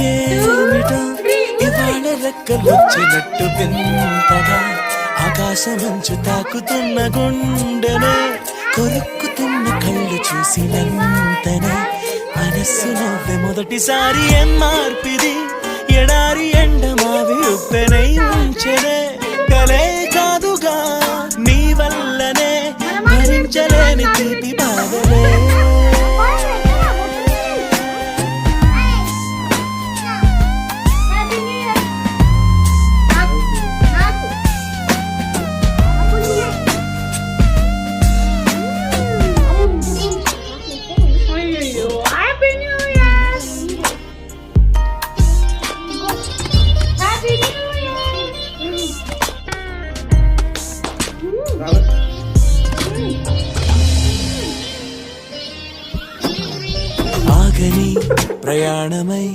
ఏమిటో ఇవాళ రెక్కలొచ్చినట్టు వింతగా ఆకాశమంచు తాకుతున్న గుండెనే కొరుక్కుతున్న కళ్ళు చూసినంతనే మనస్సు నవ్వే మొదటిసారి ఏం మార్పిది ఎడారి ఎండ మావి ఉప్పెనై ఉంచెనే కలే కాదుగా నీ వల్లనే భరించలేని తీపి బాధలే ఆగని ప్రయాణమై